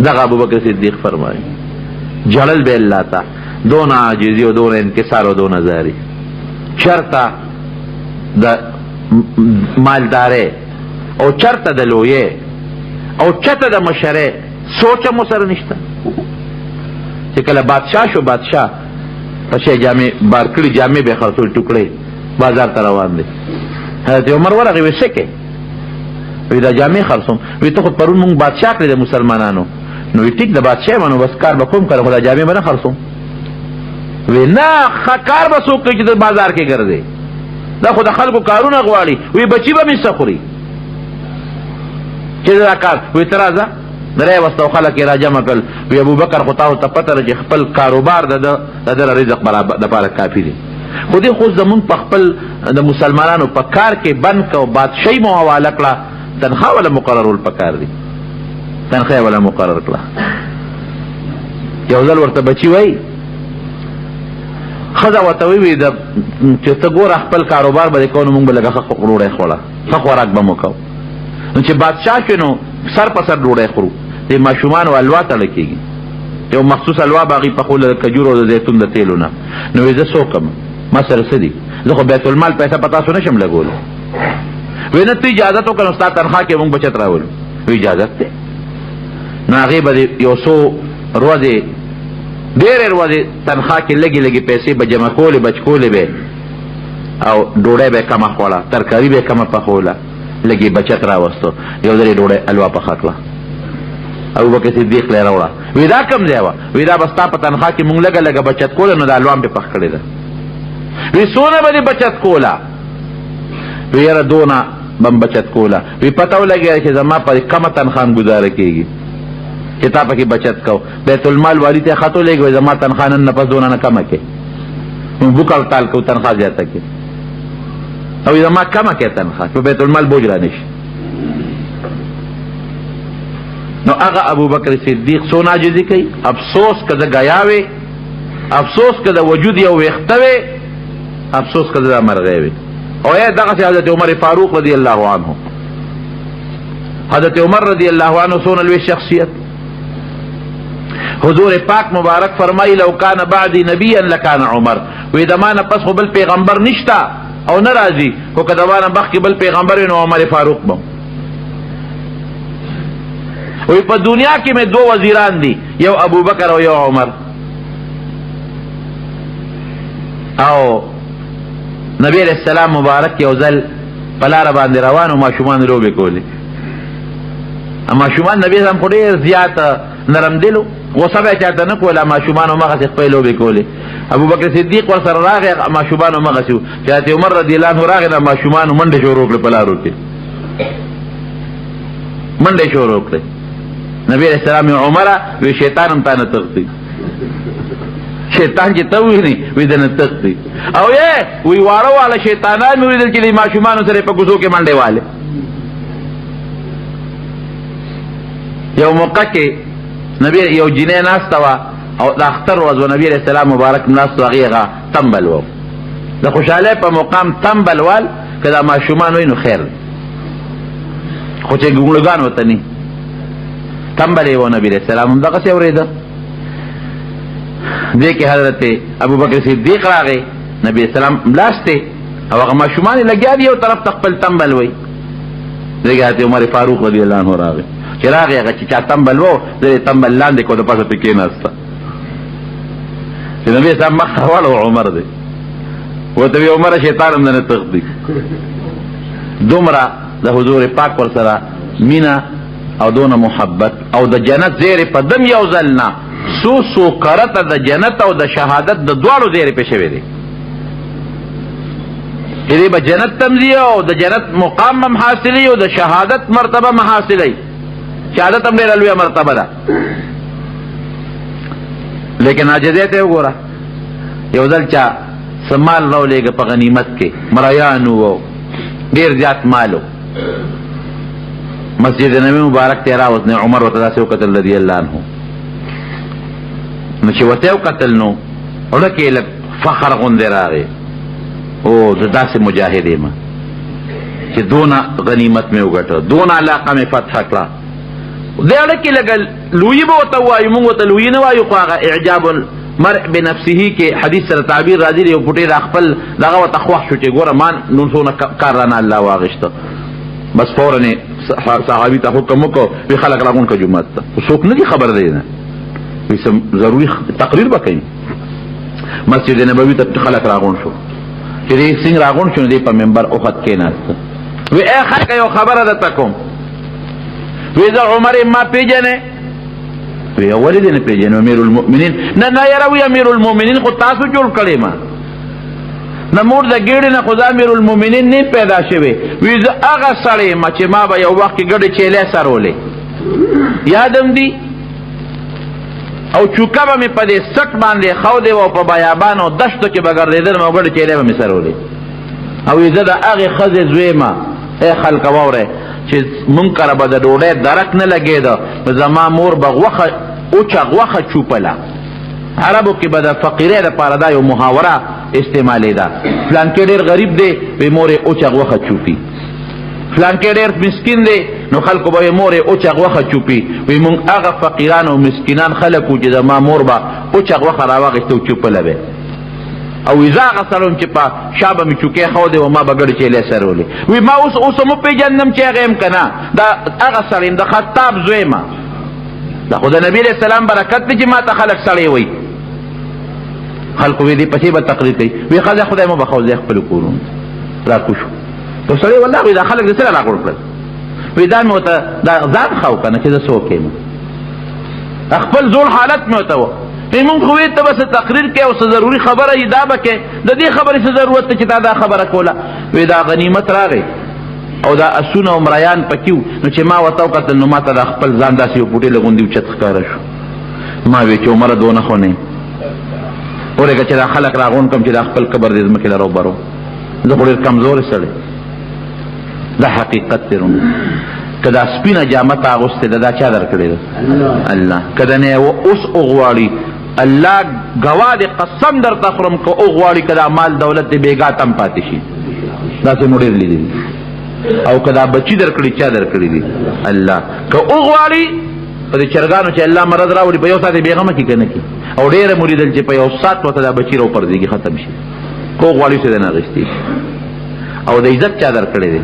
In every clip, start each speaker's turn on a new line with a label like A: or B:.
A: دغه ابوبکر صدیق فرمایي جلل به الله تا دون عاجزی و دون انکسار و دون زاری چرته د مالداره او چرته د لویه او چرته د مشره سوچه مو سره نشته چې کله بادشاه شو بادشاه پښې جامې بار کړي جامې به خرڅول ټوکړې بازار ته روان دي حضرت عمر ورغی وی سکه وی دا جامې خرڅوم وی ته خو پرون مونږ بادشاه کړی د مسلمانانو نو وی ټیک د بادشاه منو بس کار به کوم کړه خو دا جامې به نه خرڅوم وی نه کار به څوک کوي چې د بازار کې ګرځي دا خو د خلکو کارونه غواړي وی بچی به مې څه خوري چې دا کار وی ته راځه درې وسته خلک یې راجمع کړل وی ابوبکر خو تاسو ته پته چې خپل کاروبار د رزق برابر د پاره کافي دی خو دې خو زمون په خپل د مسلمانانو په کار کې بند کو بادشاہي مو حواله کړه تنخواه ولا مقررول پکار دی تنخواه ولا مقرر کړه یو ځل ورته بچی وای خدا ورته وی چې ته ګور خپل کاروبار به کوو مونږ به لګه خروړې خوړه خوراک به مو کو نو چې بادشاہ شنو سر په سر ډوډۍ خورو د ماشومان او الوا تړل کېږي یو مخصوص الوا باغی په خول د کجورو او د زیتون د تیلو نه نو زه څوکم ما سره څه دي زه خو بیت المال پیسې پتا سو نشم لګول وینه ته اجازه تو کنه استاد تنخواه کې مونږ بچت راول وی اجازه ته نو هغه به یو سو ورځې ډېر ورځې تنخواه کې لګي لګي پیسې به جمع کولې بچ کولې به او ډوډۍ به کمه خوړه ترکاری به کمه پخوله لګي بچت راوستو یو ځل ډوډۍ الوا پخه کړه ابوبکر صدیق له راوړه وی دا کم ځای وی دا بستا په تنخواه کې مونږ لګه لګه بچت کوله نو دا الوا به پخ کړی ده وی سونه به بچت کوله وی یاره دونه بم بچت کوله وی پته ولګی چې زما په کمه تنخواه گزاره کیږي چې تا پکې بچت کو بیت المال والی ته خطو لګوي زما تنخواه نن پس دونه نه کمه کې وکړ تال کو تنخواه زیاته کې او زما کمه کې تنخواه په بیت المال بوج را نشي نو هغه ابوبکر صدیق سونه عاجزي کوي افسوس کده غیاوي افسوس کده وجود یو وختوي افسوس کده مرغه وي او دغه حضرت عمر فاروق رضی الله عنه حضرت عمر رضی الله عنه سونه لوی شخصیت حضور پاک مبارک فرمایي لو کان بعدی نبیا لکان عمر وې دمانه پس خو بل پیغمبر نشتا او ناراضي خو کدوانه بخ بل پیغمبر نو عمر فاروق بم وې په دنیا کې مې دو وزیران دي یو ابوبکر او یو عمر او نبی علیہ السلام مبارک یو ځل په لاره باندې روان او ماشومان لوبې کولې ماشومان نبی هم خو ډېر زیات نرم دلو غصه به چاته نه کوله ماشومان همغسې خپلې لوبې کولې ابوبکر صدیق ورسره راغی ماشومان همغسې وو چې حضرت عمر رضی الله عنه راغی نه ماشومانو منډې شروع کړې په لارو کې منډې شروع کړې نبی علیہ السلام عمره وی شیطان هم تا نه تښتي شیطان چې ته ویني وی دنه تښتي او یې وی واړه واړه شیطانان مې ولیدل چې د ماشومانو سره په کوڅو کې منډې والې یو موقع کې نبی یو جنې ناسته وه او د اختر ورځ و نبی علیہ السلام مبارک ناست و هغې هغه تمبل و د خوشحالۍ په مقام تمبل وال که دا ماشومان وی نو خیر خو چې ګونګړګان ورته ني تمبل یې و نبی علیہ السلام هم دغسې اورېده دې کې حضرت ابوبکر صدیق راغی نبی السلام لاستې او هغه ماشومان یې لګیا دي یو طرف ته خپل تمبل وی دې کې حضرت عمر فاروق رضی الله عنه راغی چې راغی هغه چې چا تمبل و د تمبل لاندې کو د پاسه پې کېناسته چې نبي اسلام مخ ته واړو عمر دی ورته وی عمره شیطان هم نه تښتي دومره د حضور پاک ورسره مینه او دونه محبت او د جنت زیرې په دم یو ځل نه څو کرته د جنت او د شهادت د دواړو زیرې پې شوې دی دې به جنت تمځي او د جنت مقام هم حاصلوي او د شهادت مرتبه هم حاصلوي شهادت هم ډېره لویه مرتبه ده لیکن عاجزۍ ته وګوره یو ځل چا څه مال راولېږه په غنیمت کې مریان وو ډېر زیات مال و مسجد نبی مبارک ته یې راوست نه عمر ورته داسې وکتل رضي الله عنه نو چې ورته یې وکتل نو وړه کې لږ فخر غوندې راغی او زه داسې مجاهد یم چې دونه غنیمت مې وګټه دونه علاقه مې فتح کړه دې اړه کې لګل لوی به ورته وایو، موږ ورته لوی نه وایو، خو هغه اعجاب المرء بنفسه کې حدیث سره تعبیر راځي، یو پټې د خپل دغه ورته خوښ شو چې ګوره ما نن څونه کار رانه الله واغېسته، بس فورا صحابي ته حکم وکړو وی خلک راغون که جومات ته، څوک نه دي خبر دی نه، وی ضروري تقریر به کوي. مسجد نبوي ته خلک راغون شو، چې دې څنګه راغون شو نو دې په منبر احد کېناسته، وی ای خلک یو خبره درته کوم، وی زه عمر ما پیژنې، وی ولې دې نه پیژنې امیر المؤمنین؟ نه یاره وی امیر المؤمنین خو تاسو جوړ کړی ما، نه مور د ګېډې نه خو زه امیر المؤمنین نه پیدا شوی، وی زه هغه سړی یم چې ما به یو وخت کې ګډې چیلې سرولې یادم دي، او چوکه به مې په دې سټ باندې ښودې وه، په بیابان او دشتو کې به ګرځېدلم او ګډې چیلې به مې سرولې، او وی زه د هغې ښځې زوی یم. ای خلکه واورئ چې مونږ کره به د ډوډۍ درک نه لګېده، زما مور به غوښه اوچه غوښه چوپله. عربو کې به د فقیرۍ دپاره دا یو محاوره استعمالېده، فلانکې ډېر غریب دی وی مور یې اوچه غوښه چوپي، فلانکې ډېر مسکین دی نو خلکو به مور یې اوچه غوښه چوپي، وی مونږ هغه فقیران او مسکینان خلک وو چې زما مور به اوچه غوښه راواغېسته او چوپله به، او وی زه هغه سړی وم چې په شا به مې چوکۍ ښودې وه، ما به ګډې چیلې سرولې، وی ما اوس هم وپېژندم چې هغه یم که نه، دا هغه سړی یم، د خطاب زوی یم، دا خو د نبي علیه السلام برکت دی چې ما ته خلک سړی وایي. خلکو وی دې پسې به تقریر کوي، وی ښځه خدای مو بخوځ دی خپلو کورونو راکوز شو، نو سړی والله وی دا خلک د څه راغونډ کړل، وی دا مې ورته دا ځان ښه وکړه چې زه څوک یم، خپل زوړ حالت مې ورته و، مونږ خو ته بس تقریر کې او څه ضروري خبره یې دا به کې، د دې خبرې څه ضرورت دی چې تا دا خبره کوله، وی دا غنیمت راغی او دا اسونه او مریان پکې وو، نو چې ما ورته وکتل نو ما ته دا خپل ځان داسې یو پوټې له غوندې اوچت ښکاره شو، ما وی چې عمره دونه خو نه ورېږه چې دا خلک راغونډ کړم چې دا خپل قبر دې ځمکې له روبرو، زه خو ډېر کمزوری سړی، دا حقیقت دی. که دا سپینه جامه ته اغوستې ده دا چا درکړې ده؟ الله. که د نه اوس وغواړي الله ګواه دی، قسم درته خورم که وغواړي که دا مال دولت دې بېګا تم پاتې شي، داسې مو ډېر لیدلي، او که دا بچي درکړي چا درکړي دي؟ الله. که وغواړي په دې چرګانو چې الله مرض راوړي په یو ساعت یې بېغمه کړي که نه کړي، او ډېره مو لیدل چې په یو ساعت ورته دا بچي راوپرځېږي ختم شي، که وغواړي چې نه اخیستې شي. او د عزت چا درکړی دی؟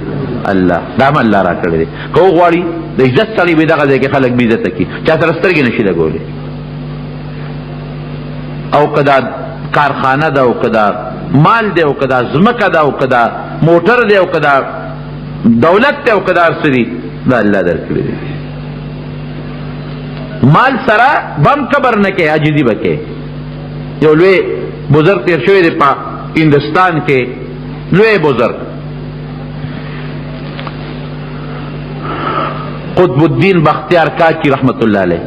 A: الله. دا هم الله را کړی دی. که وغواړي د عزت سړی به دغه ځای کې خلک بې عزته کړي، چا سره سترګې نشي لګولی، او که دا کارخانه ده او که دا مال دی او که دا ځمکه ده او که دا موټر دی او که دا دولت دی او که دا هر څه دي، دا الله درکړی دی. مال سره بم قبر نه کې عاجزي به کې. یو لوی بزرګ تیر شوی دی په هندوستان کې، لوی بزرګ قطب الدین بختیار کاکی رحمت الله علیه،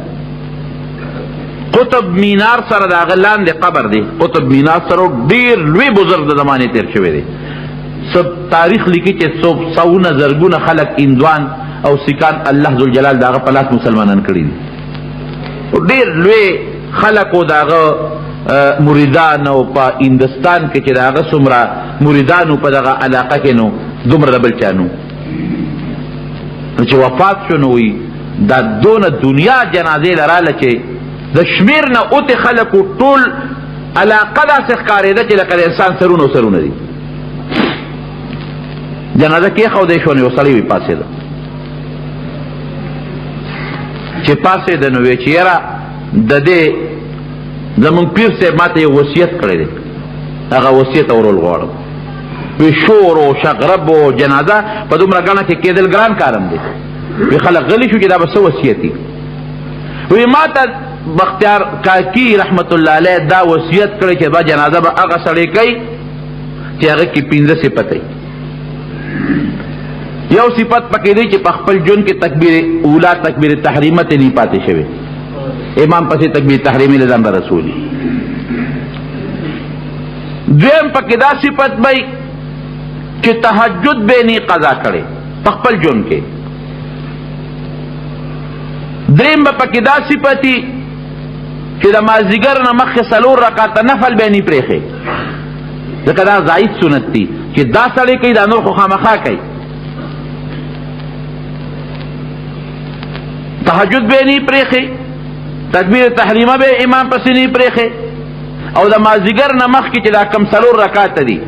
A: قطب مینار سره د هغه لاندې قبر دی، قطب مینار سره ډېر لوی بزرګ د زمانې تیر شوی دی، سب تاریخ لیکي چې سوونه زرګونه خلک هندوان او سیکان الله ذوالجلال د هغه په لاس مسلمانان کړي دي، ډېر لوی خلک و د هغه مریدان او په هندوستان کې چې د هغه څومره مریدانو په دغه علاقه کې نو دومره د بل چا نو چې وفات شو نو وي دا دونه دنیا جنازې لراله چې د شمیر نه اوتې خلکو ټول علاقه داسې ښکارېده چې لکه د انسان سرونه او سرونه دي. جنازه کېښودی شو نو یو سړی وي پاڅېده، چې پاڅېده نو وی چې یاره د دې زمونږ پیر صاحب ما ته یو وصیت کړی دی، هغه وصیت اورول غواړم. وی شور او شغرب او جنازه په دومره ګڼه کې کېدل ګران کارم دی، وی خلک غلي شو چې دا به څه وصیت دي. وی ما ته بختیار کاکی رحمت الله علیه دا وصیت کړی چې با جنازه به هغه سړی کوي چې هغه کې 15 صفت دی. یو صفت پکې دی چې په خپل ژوند کې تکبیر اولا تکبیر تحریمه ته نه پاتې شوی، امام پسې تکبیر تحریمی لزم به رسولی. دویم پکې دا صفت بی چې تهجد به نه قضا کړي په خپل ژوند کې. دریم به پکې دا صفتی چې د مازدیګر نه مخکې 4 رکعاته نفل به نه پرېښي، ځکه دا زائد سنت دی چې دا سړی کوي دا نور خو خامخا کوي. تهجد به نه پرېښې، تکبیر تحریمه به امام پسې نه پرېښې، او د مازدیګر نه مخکې چې دا کم 4 رکعاته دي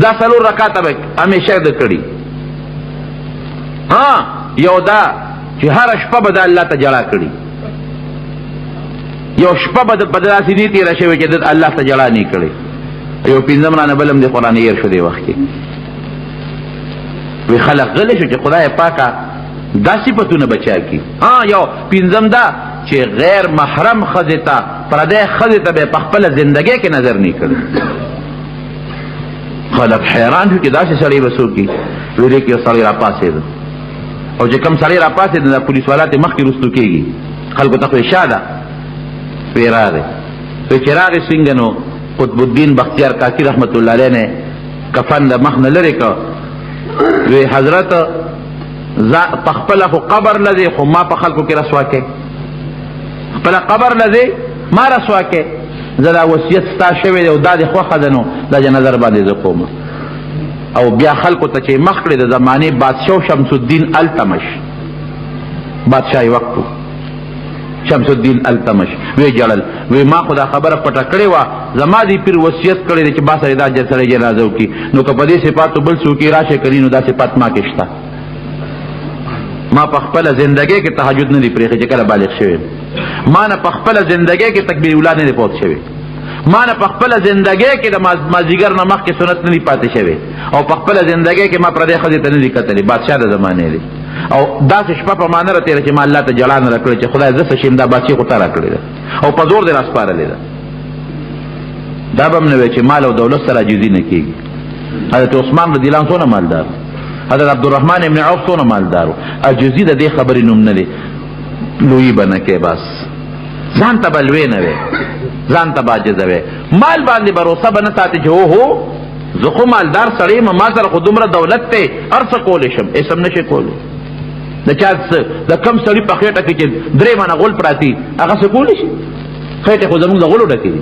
A: دا 4 رکعاته به همیشه د کړي. یو دا چې هر شپه به د الله ته جړا کړي، یو شپه به په داسې نه تېره شوې چې د الله ته جړا نه کړي. یو 5 رانه بلم د قرآن ير شو دی وخت کې وی خلق غلی شو چې خدای پاکه دا صفتونه بچا کی. یو 5 دا چې غیر محرم ښځې ته پردی ښځې ته به په خپله زندګۍ کې نظر نه کړي. خلق حیران شو چې داسې سړی به څوک وي. ویلې کې یو سړی راپاڅېده، او چې کوم سړی راپاڅېده د پولیس والا ته مخکې رستو کېږي، خلکو ته خو یې شا ده وی راغی. وی چې راغی څنګه نو قطب الدین بختیار کاکی رحمت الله علیه نے کفن د مخ نه لرې کړ. وی حضرت پخپله خو قبر لدی خو ما په خلکو کې رسوا کې، خپله قبر لدی ما رسوا کې، زه دا وصیت ستا شوی دی او دا دې خوښه ده نو دا جنازه باندې زه کوم. او بیا خلکو ته چې مخ کړې د زمانې بادشاه شمس الدین التمش، بادشاهي وخت شمس الدین التمش وی جړل. وی ما خو دا خبره پټه کړې وه، زما دې پیر وصیت کړی دی چې با سړی دا سړی جنازه وکړي، نو که په دې صفاتو بل څوک یې راشه کړي نو دا صفات ما کې شته. ما په خپله زندګۍ کې تهجد نه دی پرېښی چې کله بالغ شوی، ما نه په خپله زندګۍ کې تکبیر اولا نه دی پوت شوی، ما نه په خپله زندګۍ کې د مازدیګر نه مخکې سنت نه دی پاتې شوی، او په خپله زندګۍ کې ما پردی ښځې ته نه دی کتلی. بادشاه د زمانې دی، او داسې شپه په ما نه راتېره چې ما الله ته جړا نه راکړې چې خدای زه څه شم، دا بادشاهي خو تا راکړې ده او په زور دې راسپارلې ده. دا به هم نه وی چې مال او دولت سره عاجزي نه کېږي. حضرت عثمان رضی الله عنه څونه مالدار، حضرت عبدالرحمن ابن عوف څونه مالدارو. عاجزي د دې خبرې نوم نه دی. لوی به نه کې، بس ځان ته به لوی نه وی، ځان ته به عاجزه وی، مال باندې بروسه به نه ساتي چې هو زه خو مالدار سړی یم، ما سره خو دومره دولت دی هر څه کولی شم. اسم نه شي کولی. د چا د کم سړي په خېټه کې چې 3 منه غول پراتي هغه څه کولی شي؟ خېټې خو زموږ د غولو ډکې دي.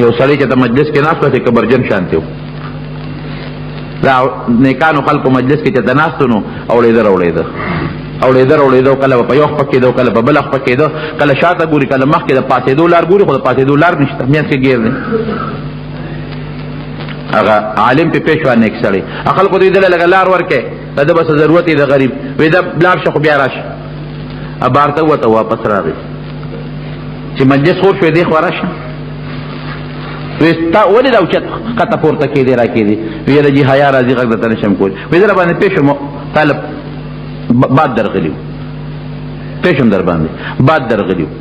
A: یو سړی چې د مجلس کې ناست و چې کبرجن شانتې و، دا نیکانو خلکو مجلس کې چې د ناستو نو اوړېده راوړېده کله په یو خپه کېده، کله په بله خپه کېده، کله شاته ګوري، کله مخکې د پاسېدو لار ګوري، خو د پاسېدو لار نشته، میانځ کې ګیر دی. هغه عالم په پیش و نیک سړی خلکو ته دله لږه لار ورکړې، د ده بس ضرورت یې د غریب وی دا لاړ شه خو بیا راشه. بار ته ووته واپس راغی چې مجلس خور شوی دی خو راشه. وی تا ولې دا اوچت ښکته پورته کېدې را کېدې؟ وی یاره جي حیا راځي غږ درته نشم کولی. وی زه را باندې پېښ شم طالب باد درغلی و، پېښ شم در باندې باد درغلی و.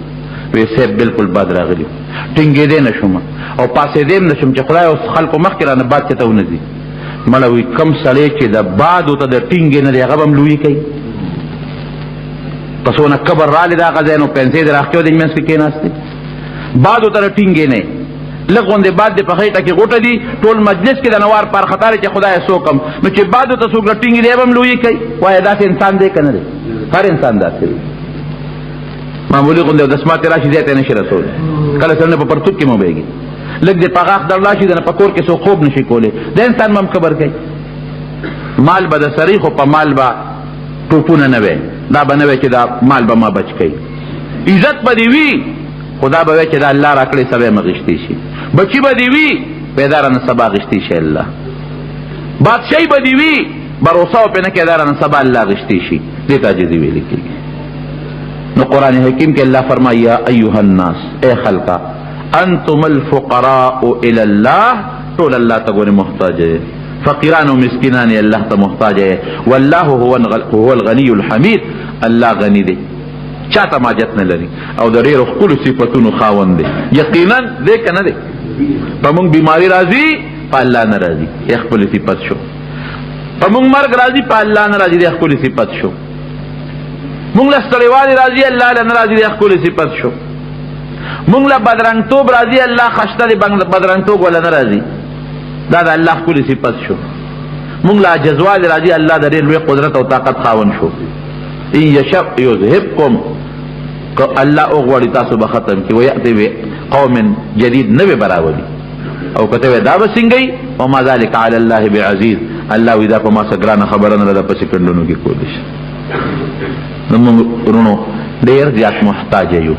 A: وی صاحب بالکل باد راغلی و، ټینګېدی نه شوم او پاسېدی هم نه شم چې خدای اوس خلکو مخکې رانه باد چېته ونه ځي. مړه وی کم سړی چې د بادو ته د ټینګې نه دی هغه به هم لویي کوي. په څونه کبر رالی د هغه ځای نو پنسې د راښکیو دی منځ کې کېناستې، بادو ته د ټینګې نه لږ غوندې باد دی په خېټه کې غوټه دي، ټول مجلس کې د نوار پر خطار چې خدای څوکم نو چې بادو ته څوک ټینګې دی به هم لویي کوي. وایه داسې انسان دی که نه دی؟ هر انسان داسې دی. معمولي غوندې دسماتې راشي ځای ته نشي رسولی، کله سړی په پرتوب کې موبیږي، لږ دې په غاښ در راشي دنه په کور کې څوک خوب نشي کولی، د انسان به هم کبر کوي. مال به د سړی خو په مال به ټوپونه نه وی، دا به نه وی چې دا مال به ما بچ کوي. عزت به دې وي خو دا به وی چې دا الله را کړی سبا یې مغشتې شي. بچي به دې وي پیدا رانه سبا غشتې شي الله. بادشاهي به دې وي بروسه وپې نه کې دا رانه سبا الله غشتې شي. دې ته عاجزي ویل کېږي. نو قرآن حکیم کې الله فرمایي یا ایها الناس، اے خلقا انتم الفقراء الى الله، ټول الله ته ګورې محتاج دی، فقیران او مسکینان الله ته محتاج دی. والله هو الغنی الحمید، الله غنی دی، چاته ماجت نه لري او د ډېرو ښکلو صفتونو خاوند دی. یقینا دی که نه دی؟ په موږ بیماري راځي په الله نه راځي، یې ښکلې صفت شو. په موږ مرګ راځي په الله نه راځي، دی ښکلې صفت شو. مونږ له ستړیوالي راځي الله له نه راځي، دی ښکلې صفت شو. مونږ له بدرنګتوب راځي الله خشته دی، بدرنګتوب وله نه راځي، دا د الله ښکلې صفت شو. مونږ له عجزوالي راځي الله د ډېر لوی قدرت او طاقت خاوند شو. ان یشأ یذهبکم، که الله وغواړي تاسو به ختم کړي، ویأتي بقوم جدید، نوې به راولي. او که ته وایې دا به څنګه وي، وما ذلک علی الله بعزیز، الله وی دا په ما څه ګرانه خبره نه ده په سکندونو کې کولی شي. نو موږ ورونو ډېر زیات محتاج یو.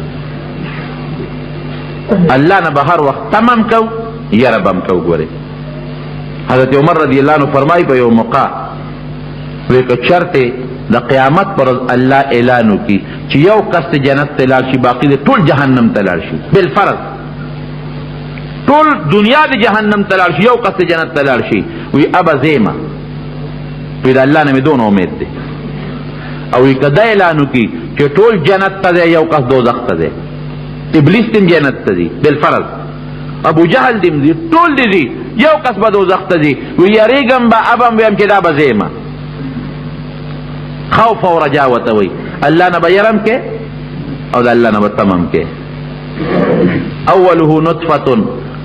A: الله نه به هر وخت تمام کو یره به هم کو. ګورې حضرت عمر رضی الله عنه فرمایي په یو موقع وی که چرته د قیامت پر الله اعلان وکړي چې یو کس جنت ته لاړ شي باقي د ټول جهنم ته لاړ شي بالفرض، ټول دنیا د جهنم ته لاړ شي یو کس جنت ته لاړ شي، وی ابا زیما وی د الله نه مې دونه امید دی. او وی که دا اعلان وکړي چې ټول جنت ته دی یو کس دوزخ ته دی، ابلیس دیم جنت ته دی بالفرض، ابو جهل دیم دی، ټول دی یو کس به دوزخ ته دی، وی یریږم به ابم ویم چې دا به زیما. خوف او رجا وته وی الله نه به یرم کې او د الله نه به تمام کې. اوله نطفه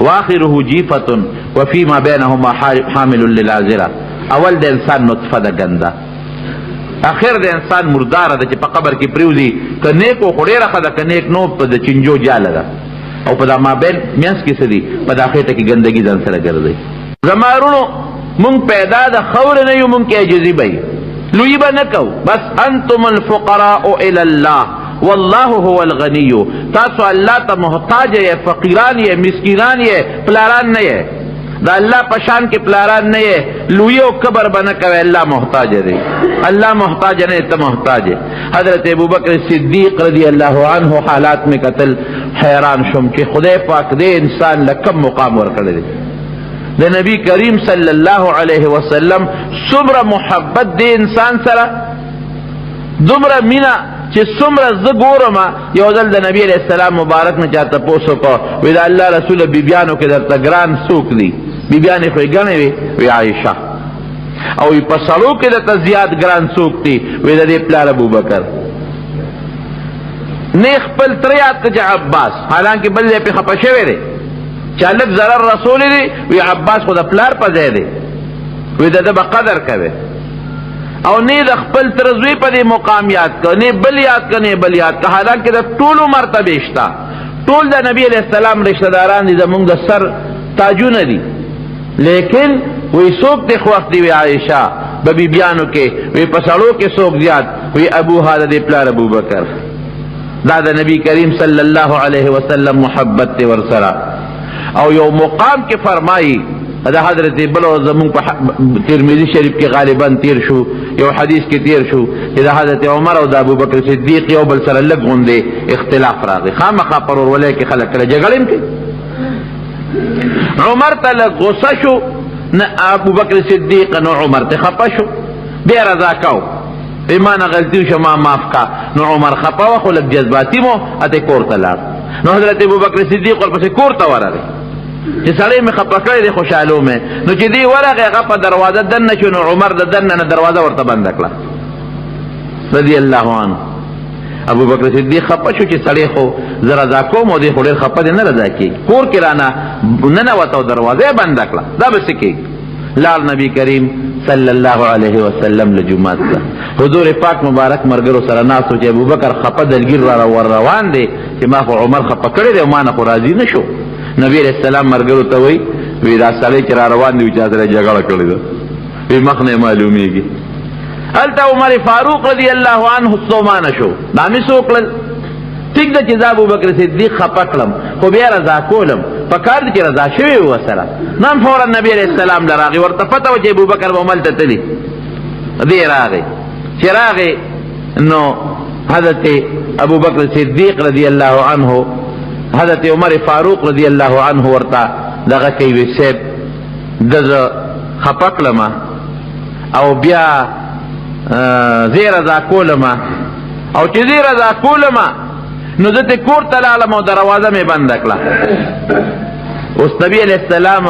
A: واخره جیفه وفيما بينهما حامل للعذره. اول د انسان نطفه ده ګنده، اخر د انسان مرداره ده چې په قبر کې پریوزي، که نیک و خو ډېره ښه ده، که نیک نو په د چنجو جاله ده، او په دا مابین منځ کې څه دي په دا خېټه کې ګندګي ځان سره ګرځوي. زما وروڼو مونږ پیدا د خاورې نه یو، مونږ کې عجزي به وي، لوی به نه کوو. بس انتم الفقراء الى الله والله هو الغني. تاسو الله ته محتاج یې، فقیران یې، مسکینان یې، پلاران نه یې، دا الله پشان کې پلاران نه یې، لوی او کبر به نه کوي. الله محتاج دی، الله محتاج نه ته محتاج. حضرت ابوبکر صدیق رضی اللہ عنہ حالات میں قتل حیران شم کہ خدای پاک دے انسان لکم مقام ورکړی دی. د نبی کریم صلی اللہ علیہ وسلم څومره محبت دی انسان سره، دومره مینا چې څومره زه ګورم. یو ځل د نبی علیہ السلام مبارک نه چا تپوس وکړ، وی د الله رسول بیبیانو کې درته ګران څوک دی؟ بیبیانې خو یې ګڼې وې، وی عایشه. او په سړو کې درته زیات ګران څوک دی؟ وی د دې پلار ابوبکر. نه خپل تره یاد کړه چې عباس، حالانکه بل ځای پې خفه شوی دی چې لږ ضرر رسول دی، وی عباس خو د پلار په ځای دی، وی د ده به قدر کوي. او نه د خپل تره زوی په دې مقام یاد کړه، نه بل یاد کړه، نه بل یاد کړه، حالانکه د ټولو مرتبې شته. ټول د نبی علیہ السلام رشتہ داران دي، زمونږ د سر تاجونه دي، لیکن وی څوک دی خوښ دی؟ وی عایشه. په بیبیانو کې وی په سړو کې څوک زیات؟ وی ابوها د دې پلار ابوبکر. دا د نبی کریم صلی اللہ علیہ وسلم محبت دی ورسره. او یو مقام کې فرمایي، دا حضرت بلو زمون په ترمذی شریف کې غالبا تیر شو، یو حدیث کې تیر شو چې د حضرت عمر او د ابوبکر صدیق یو بل سره لږ غوندې اختلاف راغی، خامخا پر ورولۍ کې خلک کله جګړه هم کوي. عمر ته لږ غصه شو، نه ابوبکر صدیق نو عمر ته خفه شو، بیا رضا کو ایمان غلطی شو ما معاف کا. نو عمر خفه و خو لږ جذباتي مو اته کور ته لاړ. نو حضرت ابوبکر صدیق ورپسې کور ته ورغی چې سړی مې خفه کړی دی، خوشحالو مې. نو چې دی ورغی هغه په دروازه دننه شو، نو عمر د دننه نه دروازه ورته بنده کړه رضی الله عنه. ابوبکر صدیق خفه شو چې سړی خو زه رضا کوم او دی خو ډېر خفه دی، نه رضا کېږي، کور کې رانه ننوته او دروازه یې بنده کړه. دا به څه کېږي؟ لاړ نبی کریم صلی اللہ علیہ وسلم له جومات ته، حضور پاک مبارک مرګرو سره ناست و چې ابوبکر خفه دلګیر را ور روان دی چې ما خو عمر خفه کړی دی او ما نه خو راضي نه شو. نبی علیہ السلام مرګرو ته وی دا سړی چې را روان دی چا سره جګړه کړې ده، وی مخ نه معلومیږي. هلته عمر فاروق رضی الله عنه ستومانه شو، دا مې څه وکړل؟ ټیک ده چې زه ابوبکر صدیق خفه کړم، خو بیا رضا کولم، په کار دی چې رضا شوی و سره. نن فورا نبی علیہ السلام لراغی، ورته پته و چې ابوبکر به هملته تلي، دی راغی. چې راغی نو حضرت ابوبکر صدیق رضی الله عنه حضرت عمر فاروق رضی اللہ عنہ ورطا دغه کوي وی سیب د خفه کړم او بیا زه رضا کولم، او چې زه رضا کولم نو زه ته کور ته لاړم او دروازه مې بنده کړه. اوس نبی علیہ السلام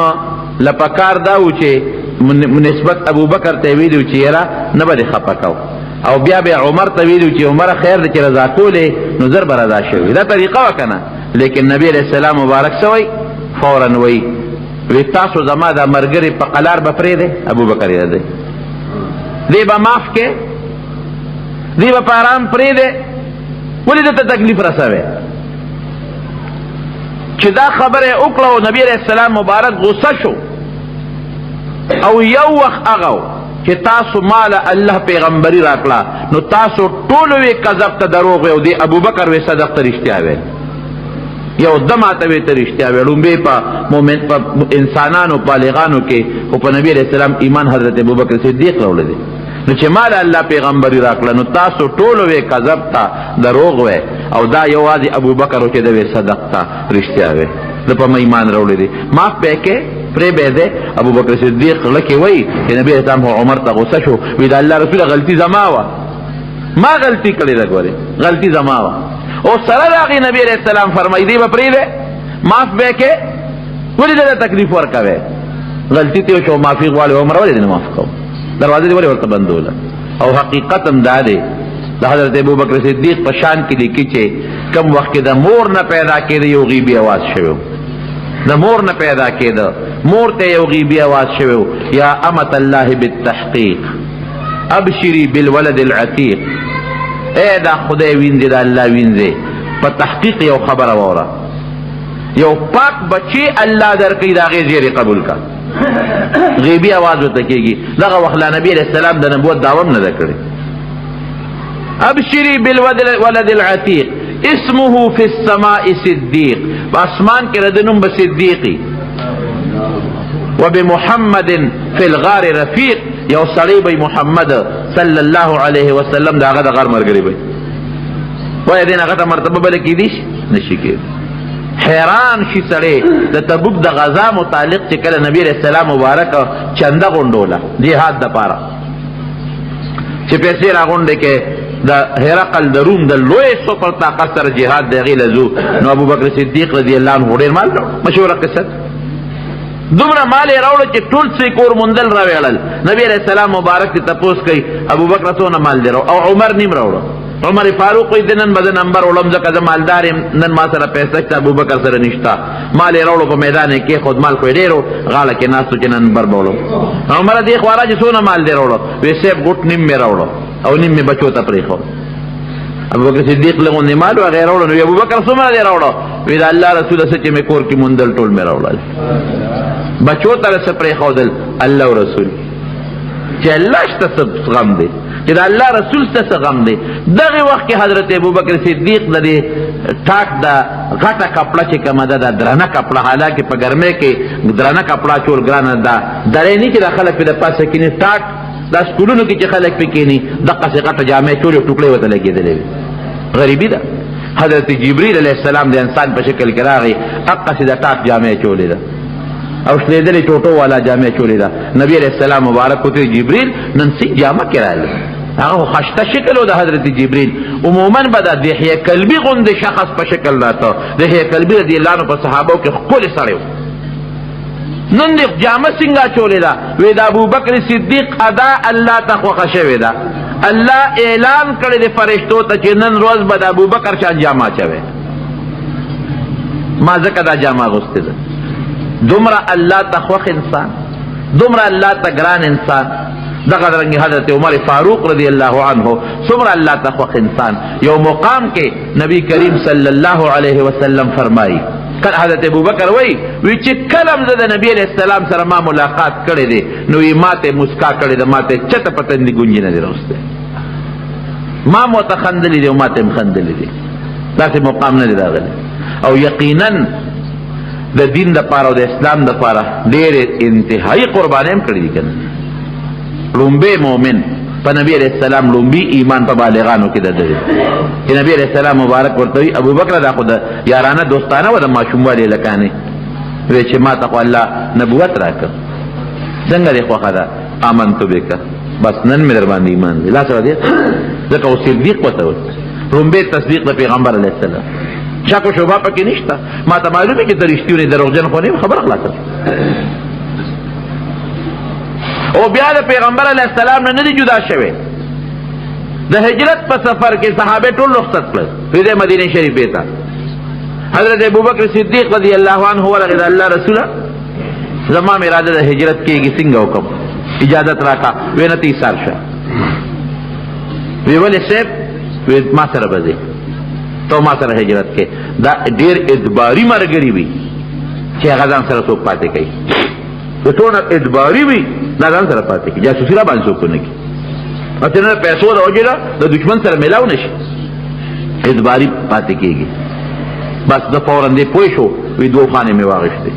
A: لپکار دا و چې نسبت ابوبکر ته ویلو چې یاره نه به دې خفه کو، او بیا به عمر ته ویلو چې عمر خیر دی چې رضا کولې نو زر به رضا شوي. دا طریقه وه که نه؟ لیکن نبی علیہ السلام مبارک سوی فوراً وی تاسو زما دا مرګري په قلار به پرېږدئ؟ ابوبکر یې دی دی به معاف کې، دی به په ارام پرېږدئ؟ ولې دته تکلیف رسوي؟ چې دا خبره وکړه او نبی علیہ السلام مبارک غصه شو. او یو وخت هغه چې تاسو مال الله پیغمبري راکړه نو تاسو ټول وی کذب ته دروغ وی او دی ابوبکر وی صدق ته رښتیا وی یو دماته وی ته رښتیا وی لومبه په مومن په انسانانو بالغانو کې او په نبی رسول الله ایمان حضرت ابوبکر صدیق راوړل دي نو چې مال الله پیغمبري راکړه نو تاسو ټول وی کذب ته دروغ وی او دا یوازې ابوبکر چې د وی صدق ته رښتیا وی د په ایمان راوړل دي معاف پکې پرې به ده ابوبکر صدیق لکه وی چې نبی اسلام عمر ته غوسه شو وی دا الله رسول غلطی زما وا ما غلطی کړې ده ګوره غلطی زما وا او سره راغی نبی علیہ السلام فرمایي دی به پرې ده معاف به کې ولې دا تکلیف ورکوي غلطی ته شو معافي غواړي عمر ولې نه معاف کو دروازه دی ورته بندول او حقیقت هم دا ده د حضرت ابوبکر صدیق په شان کې لیکي چې کم وخت کې د مور نه پیدا کېده یو غیبی आवाज شوی د مور نه پیدا کېده مور ته یو غیبی आवाज شوی یا امت الله بالتحقیق ابشری بالولد العتیق اے دا خدای وینځي دا الله وینځي په تحقیق یو خبره وره یو پاک بچی الله درکې دا غي زیری قبول کا غیبی आवाज وته کېږي دغه وخت نبی علیہ السلام د نبوت دعوه نه کړی ابشری بالولد العتیق اسمه فی السماء صدیق باسمان کې ردنم بصدیقی وبمحمد فی الغار رفیق یو سړی به محمد صلی الله علیه وسلم دا هغه غار مرګری به وای دین هغه مرتبه بل کې دي نشي کې حیران شي سړی د تبوک د غزا متعلق چې کله نبی رسول الله مبارک چنده غونډوله jihad د پاره چې پیسې راغونډه کې د هرقل د روم د لوی سپر طاقت سره جهاد دی غیلزو نو ابوبکر صدیق رضی الله عنه ډیر مال مشوره قصه دومره مال راوړل چې ټول څه کور مندل راوړل نبی رسول الله مبارک ته تپوس کوي ابوبکر څونه مال دی او عمر نیم راوړل عمر فاروق دې نن بده نمبر ولم ځکه د مالدار نن ما سره پیسې ته ابوبکر سره نشتا مال راوړل په میدان کې خود مال کوي ډیرو غاړه کې ناسو چې نن نمبر بولو عمر دې خواراج څونه مال دی راوړل ویسه ګټ نیم می راوړل او نیم می بچو ته پریخو ابوبکر صدیق له غونې مال او غیر راوړل نو ابوبکر څومره دی راوړل وی دا الله رسول الله چې می کور کې مندل ټول می راوړل بچو ته څه پریخو دل الله او رسول چې الله شته غم دی چې دا الله رسول څه غم دی دغه وخت کې حضرت ابوبکر صدیق د ټاک دا غټه کپڑا چې کومه ده درنه کپڑا حالکه په ګرمه کې درنه کپڑا چول ګرانه ده درې نه چې خلک په پاسه کې نه ټاک دا سکولونو کې چې خلک پکې نه دغه څه غټه جامې چول ټوکړې وته لګېدلې غریبی ده حضرت جبرئیل علیه السلام د انسان په شکل کې راغی دغه څه د ټاک جامې چولې ده او شلیدلې ټوټو والا جامې چولې ده نبی علیہ السلام مبارک ته جبرئیل نن سي جامه کړاله هغه خشته شکل د حضرت جبرئیل عموما بدا دحیه قلبی غوند شخص په شکل راته دحیه قلبی رضی الله عنه په صحابه کې خپل سره نن دې جامه څنګه چولې ده وې د ابوبکر صدیق ادا الله تخوا شوی ده الله اعلان کړی د فرشتو ته چې نن روز به د ابوبکر شان جامه چوي ما ځکه دا جامه غوسته ده دومره الله تخوخ انسان دومره الله تګران انسان دغه رنګ حضرت عمر فاروق رضی الله عنه څومره الله تخوخ انسان یو مقام کې نبی کریم صلی الله علیه وسلم فرمایي کله حضرت ابوبکر وی چې کلم زه د نبی علیہ السلام سره ما ملاقات کړی دی نو یې ماته مسکا کړی ده ماته چته پتندې ګونجې نه دی راوسته ما متخندلې دی او ماته مخندلې دی داسې مقام نه دی راغلی او یقینا د دین د پاره او د اسلام د پاره ډېر انتهایی قربانۍ هم کړې دي کنه لومبه مؤمن په نبی علیہ السلام لومبي ایمان په بالغانو کې ده چې نبی علیہ السلام مبارک ورته ابوبکر دا خو د یارانه دوستانه و د ماشوموالي لکانې وی چې ما ته الله نبوت راکړ څنګه دی خوښه ده آمنت بک بس نن مې در باندې ایمان دی لا سره دی ځکه او صدیق وته لومبه تصدیق د پیغمبر علیہ السلام شک و شبهه پکې نشته ما ته معلومه کې درشتیونه دروغجن خو نه خبر خلاصه او بیا د پیغمبر علیه السلام نه دی جدا شوی د هجرت په سفر کې صحابه ټول رخصت کړل په مدینه شریفه ته حضرت ابوبکر صدیق رضی الله عنه ورغه الله رسول زما اراده د هجرت کېږي څنګه حکم اجازه راکا وینتی سارشه وی ولې سیب وی ما سره بځي تو ما سره هجرت کې دا ډیر ادباری مرګري وي چې هغه ځان سره څوک پاتې کوي ټول ادباری وي دا ځان سره پاتې کړي، جاسوسي را باندې څوک نه کړي. چې نه پیسو د وجې نه د دشمن سره میلاو نه شي، اعتباري پاتې کېږي. بس د فورا دې پوه شو، وی 2 خانې مې واغېستې،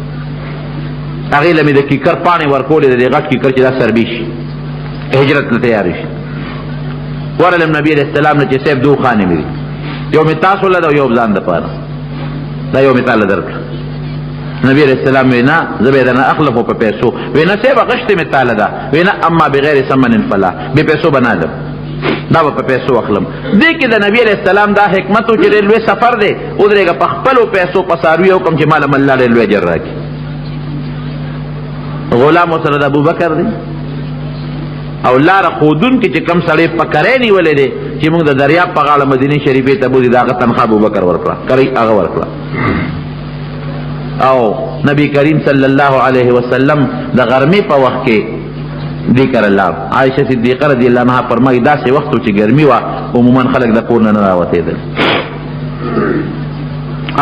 A: هغې له مې د کیکر پاڼې ورکولې، د دې غټ کیکر چې دا سربي شي، هجرت له تیارې شي. ورلم نبي علیه السلام نه چې صاحب 2 خانې مې دي، یو مې تاسو له ده او یو ځان دپاره، دا یو مې تاله درکړه. نبی علیہ السلام وینا زه به درنه اخلم خو په پیسو. وینا صاحب غشتې مې تاله ده، وینا اما بغیر ثمن فلا، بې پیسو به نه الم، دا به په پیسو اخلم. دې کې د نبی علیہ السلام دا حکمت و چې ډېر لوی سفر دی، ودرېږه په خپلو پیسو په څاروي وکړم چې ماله الله ډېر لوی اجر راکړي. غلام ورسره د ابوبکر دی، او لاره ښودونکي چې کوم سړی په کرۍ نیولی دی چې موږ د دریاب په غاړه مدینې شریفې ته بوځي، د هغه تنخوا ابوبکر ورکړه، کرۍ هغه ورکړه. او نبی کریم صلی الله علیه وسلم د غرمې په وخت کې ذکر الله، عائشه صدیقه رضی الله عنها فرمایي داسې وخت چې ګرمي وه عموما خلک د کور نه نه راوتېدل.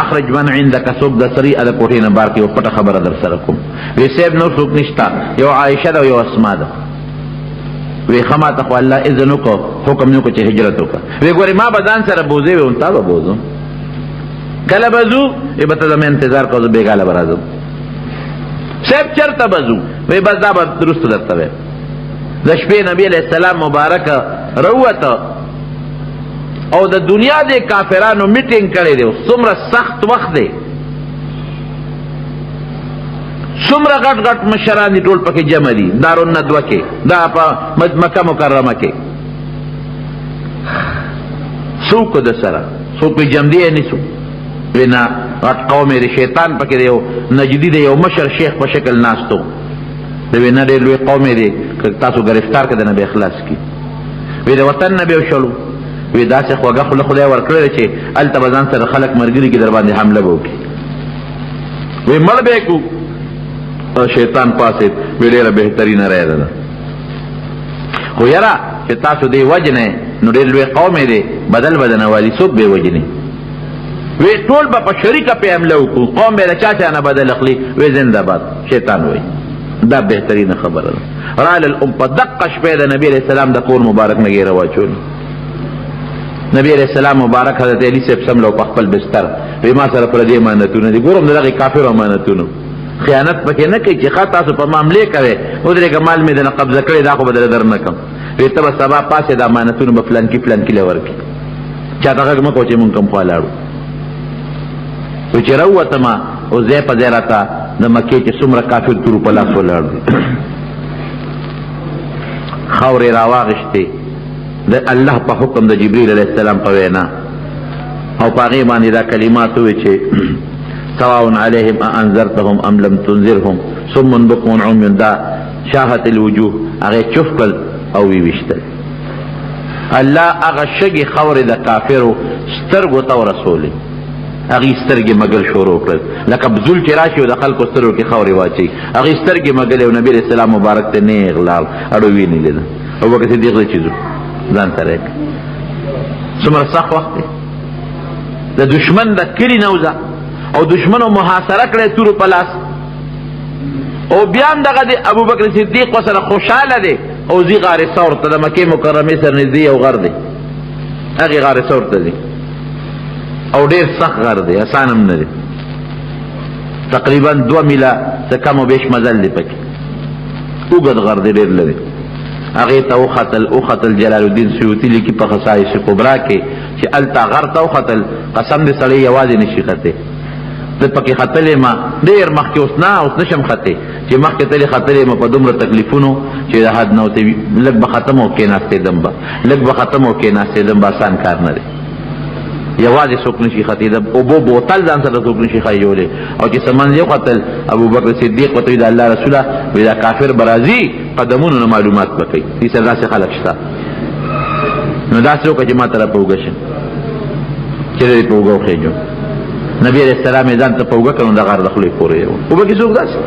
A: اخرج من عندك څوک د سري د کوټې نه بار کې یو پټه خبره در سره کوم. وی صاحب نور څوک نشته، یو عائشه ده او یو اسما ده. وی ښه ما ته خو الله اذن وکړو، حکم مې وکړو چې هجرت وکړه. وی ګورې ما به ځان سره بوځې، وی تا به بوځم، کله به ځو؟ وی به ته زما انتظار کوه، زه بېګاله به راځم. صاحب چېرته به ځو؟ وی بس دا به درسته درته ویم. د شپې نبي علیه السلام مبارکه راووته او د دنیا د کافرانو میټینګ کړی دی، څومره سخت وخت دی، څومره غټ غټ مشران دي ټول پکې جمع دي، دارالندوه کې، دا په مکه مکرمه کې. څوک د سره څوک پې جمع دی یا نیسو؟ وینا غټ قوم دی، شیطان پکې دی، یو نجدي دی، یو مشر شیخ په شکل ناستو دی. وینا ډېر لوی قوم دی، که تاسو ګرفتار کړه نه به اخلاص کړي. وی د وطن نه به وشړو. وی داسې خوږه خوله خدای ورکړې چې هلته به ځان سره خلک ملګري کې در باندې حمله به وکړي. وی مړ به یې کړو. شیطان پاسید، وی ډېره بهترینه رایه ده، خو یاره چې تاسو دې وجنئ نو ډېر لوی قوم دی، بدل بدنه والي څوک به یې وجني؟ وی ټول به په شریکه پې حمله وکړو، قوم به د چا چا نه بدل اخلي. وی زنده باد. شیطان وی دا بهترینه خبره ده. رالل په دقه شپې د نبي علیه السلام د کور مبارک نه ګیره واچول. نبی علیہ السلام مبارک حضرت علی صاحب سملو په خپل بستر، وی ما سره پردي امانتونه دي، ګورم دغه کافر امانتونه، خیانت پکې نه کوي چې ښه تاسو په معاملې کوئ، ودرېږه مال مې دنه قبضه کړی، دا خو به در نه کړم. وی ته به سبا پاسې د امانتونه به فلانکي فلانکي له ورکړي، چا ته غږ مه کوه چې مونږ کوم خوا لاړو. وی چې راووتمه او ځای په ځای راته د مکې چې څومره کافر تورو په لاس ولاړ دي، خاورې راواغېشتې د الله په حکم د جبریل علیه السلام په وینا، او په هغې باندې دا کلمات ووی چې سواء علیهم انذرتهم ام لم تنذرهم صم بکم عمي، دا شاهت الوجوه، هغې چف کړل او ویویشتل. الله هغه شګې خاورې د کافرو سترګو ته ورسولې، هغې سترګې مګل شروع کړل، لکه بزول چې راشي او د خلکو سترګو کې خاورې واچوي، هغې سترګې مګلې او نبي علیه السلام مبارک ته نیغ لاړ، اړو وینې لیده. ابوبکر صدیق دی چې ځو ځان سره یې څومره سخت وخت دی، د دشمن د کلي نه وځه او دشمنو محاصره کړی تورو په لاس، او بیا هم دغه دی ابوبکر صدیق ورسره خوشحاله دی، او ځي غار ثور ته، د مکې مکرمې سره نږدې یو غر دی، هغې غار ثور ته ځي، او ډېر سخت غر دی، اسان هم نه دی، تقریبا 2 میله څه کم و بیش مزل دی پکې، اوږد غر دی، ډېر لري. هغې ته وختل جلال الدین سیوطي لیکي په خصائص کبرا کې چې هلته غر ته وختل، قسم دې سړی یوازې نشي ختې. زه پکې ختلی ما ډېر مخکې، اوس نشم ختې، چې مخکې تلې ختلی ما په دومره تکلیفونو چې د حد نه وتې، لږ به ختم او کېناستېدم به، لږ به ختم او کېناستېدم به، آسان کار نه دی، یوازې څوک نشي ختېدم، اوبو بوتل ځان سره څوک نشي ښایولی. او چې څه منځ یې وختل، ابوبکر صدیق ورته وایي د الله رسوله، وایي دا کافر به راځي، قدمونو نه معلومات به کوي، دې سره داسې خلک شته، نو داسې وکړه چې ما ته را په اوږه شي، چې دې په اوږه وخېږم. نبي علیه السلام یې ځان ته په اوږه کړ، نو د غار د خولې پورې یې وبکې څوک داسې.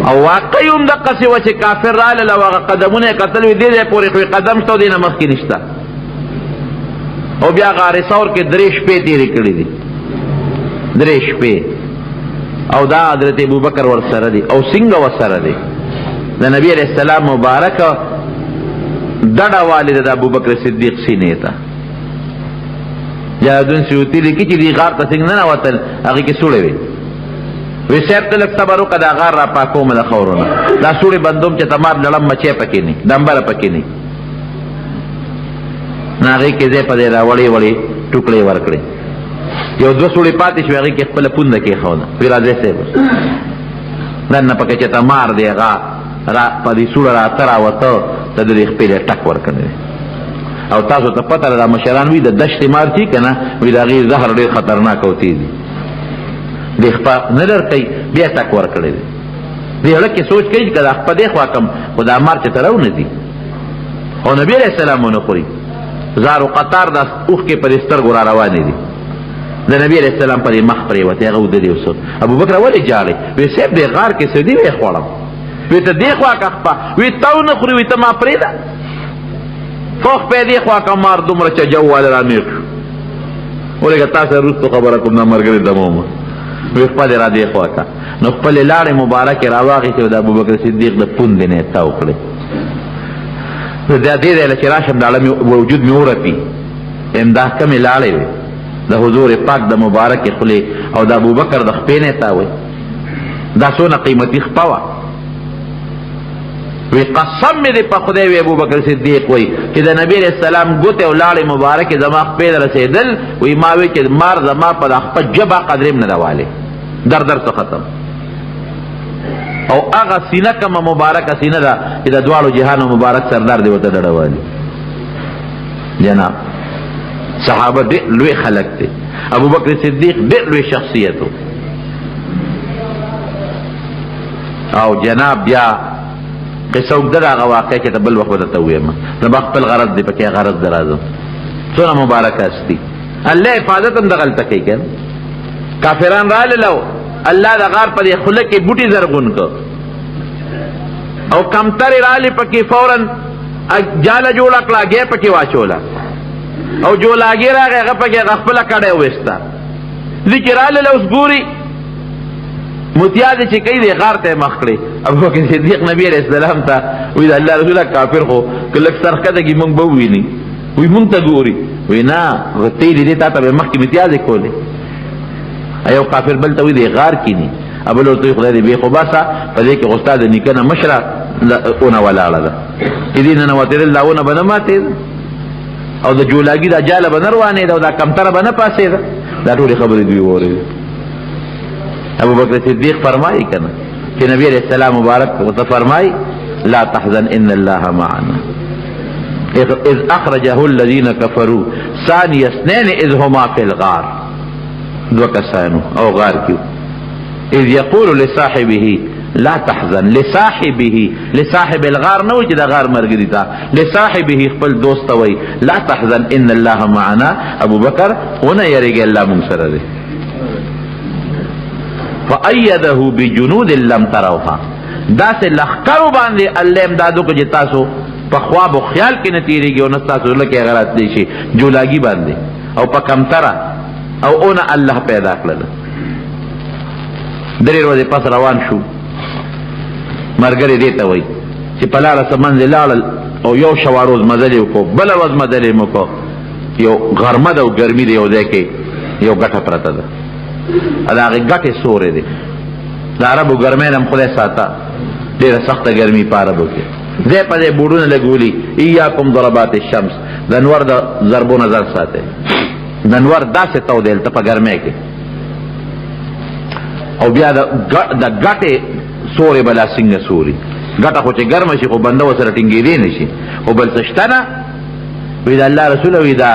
A: او واقعي هم دقسې وه چې کافر رالل او هغه قدمونه یې کتل، وي دې ځای پورې خو یې قدم شته او دې نه مخکې نشته، او بیا غار ثور کې 3 شپې تېرې کړې دي، 3 شپې، او دا حضرت ابوبکر ورسره دی، او څنګه ورسره دی، د نبی علیہ السلام مبارک ډډه والده د ابوبکر صدیق سینې ته. جلالدین سیوطي لیکي چې دې غار ته څنګه ننوتل، هغې کې سوړې وې. وی صاحب ته لږ صبر وکړه، دا غار را پاکوم د خاورونه، دا سوړې بندوم چې تمار لړم مچۍ پکې نه ډمبره پکې نه. نو هغې کې ځای په ځای را وړې وړې ټوکړې ورکړې. یو دوه سوړې پاتې شوې، هغې کې خپله پونده کېښوده. وی راځئ صاحب دننه پکې چې تمار دی هغه په دې سوړه راته راوته، د دې خپلې ټک ورکړی. او تاسو ته پته ده دا مشران وي د دشتې مار چې که نه وي د هغې زهر ډېر خطرناک او تېز دي. دې خپه نه در کوي، بیا ټک ورکړی دی. دې هړه کې سوچ کوي چې که دا خپه دې خوا کم، خو دا مار چې ته راونځي او نبي علیه السلام ونه خوري. زار و قطار دا اوښکې په دې سترګو را روانې دي. د نبي علیه السلام په دې مخ پرېوتې، هغه ودرې اوسه. ابوبکر ولې جاړې؟ وی صاحب دې غار کې څه دي ویې خوړم. وی ته دې خوا که خپه، وی ته ونه خوري، وی ته ما پرېږده. فوخ پې دې خوا که مار دومره چجو والا را میغ شو. ولکه تا سره وروستو خبره کوم دا ملګري دمومه. وی خپلې را دې خوا که نو خپلې لاړې مبارکې را واخېستې او د ابوبکر صدیق د پوندې نه یې تاو کړې. دا دې دی چې راشم د اړه وجود مې ورپي، دا کمې لاړې وې د حضور پاک د مبارکې خولې او د ابوبکر د خپې نه یې تاوې. دا څونه قیمتي خپه وه. وی قسم مې دې په خدای وی ابوبکر صدیق وی چې د نبی علیہ السلام ګوتې او لاړې مبارکې زما خپې ته رسېدل، وی ما وی چې مار زما په دا خپه ژبه قدرې م نه ده والې، در څه ختم. او هغه سینه کومه مبارکه سینه ده چې د دواړو جهانو مبارک سردار دې ورته ډډه والي. جناب صحابه ډېر لوی خلک دي. ابوبکر صدیق ډېر لوی شخصیت و. او جناب بیا قصه اوږده ده هغه واقع چې ته بل وخت به درته ووایم. زما خپل غرض دی پکې، غرض د راځم. څونه مبارکه هستي. الله حفاظت هم دغلته کوي که کافران رالل او الله د غار په دې خوله کې بوټي زرغون کړ او کمترې رالې پکې فورا جاله جوړه کړه، هګۍ پکې واچوله او جولاګي راغی، هغه پکې هغه خپله کډی وویسته. دې کې رالل اوس ګوري متیا دې چې کوي دې غار ته یې مخ کړې. ابوبکر صدیق نبي علیه السلام ته وایي د الله رسوله کافر خو که لږ سرښکته کي مونږ به وویني، وایي مونږ ته ګوري. وایي نه تېلې دې تا ته به یې مخکې متیازې کولې. یو کافر بل ته وایي دې غار کې ني، بل ورته وایي خدای دې بې خو باسه، په دې کې خو ستا د نیکه نه مشره اونه ولاړه ده، چې دې ننوتېدل دا اونه به نه ماتېده او د جولاګي دا جاله به نه روانېده او دا کمتره به نه پاسېده. دا ټولې خبرې دوی واورېدې. ابوبکر صدیق فرمایي که نه چې نبی علیہ السلام مبارک ورته فرمایي لا تحزن ان الله معنا اذ اخرجه الذين كفروا ثاني اثنين اذ هما في الغار. دو کسانو او غار کیو. اذ يقول لصاحبه لا تحزن، لصاحب الغار نو چې د غار مرګري تا، لصاحبه خپل دوست وای لا تحزن ان الله معنا. ابوبکر ونه یریږي، الله مونږ سره دی. فأيده بجنود لم تروها، دا سے لخکرو باندې الله امدادو کو چې تاسو په خواب او خیال کې نه تیریږي او نه تاسو لکه غلط دی شي جولاګي باندې او په کمتره او اون الله پیدا کړل. درې ورځې پس روان شو. مرګري دې ته وایي چې په لاره څه منځ لاړل او یو شوا روز مزل یې وکړو، بله ورځ مزل یې وکړو. یو غرمه ده او ګرمي ده، یو ځای کې یو ګټه پرته ده. د هغې ګټې سورې دی. د عربو ګرمۍ نه هم خدای ساته، ډېره سخته ګرمي په عربو کې. ځای په ځای بوډونه لګولي ایاکم ضربات الشمس، د انور د ضربو نظر ساتئ. د انور داسې تودی هلته په ګرمۍ کې. او بیا د ګټې سورې به لا څنګه سوري. ګټه خو چې ګرمه شي خو بنده ورسره ټینګېدی نه شي، خو بل څه شته نه. وایي د الله رسوله وایي دا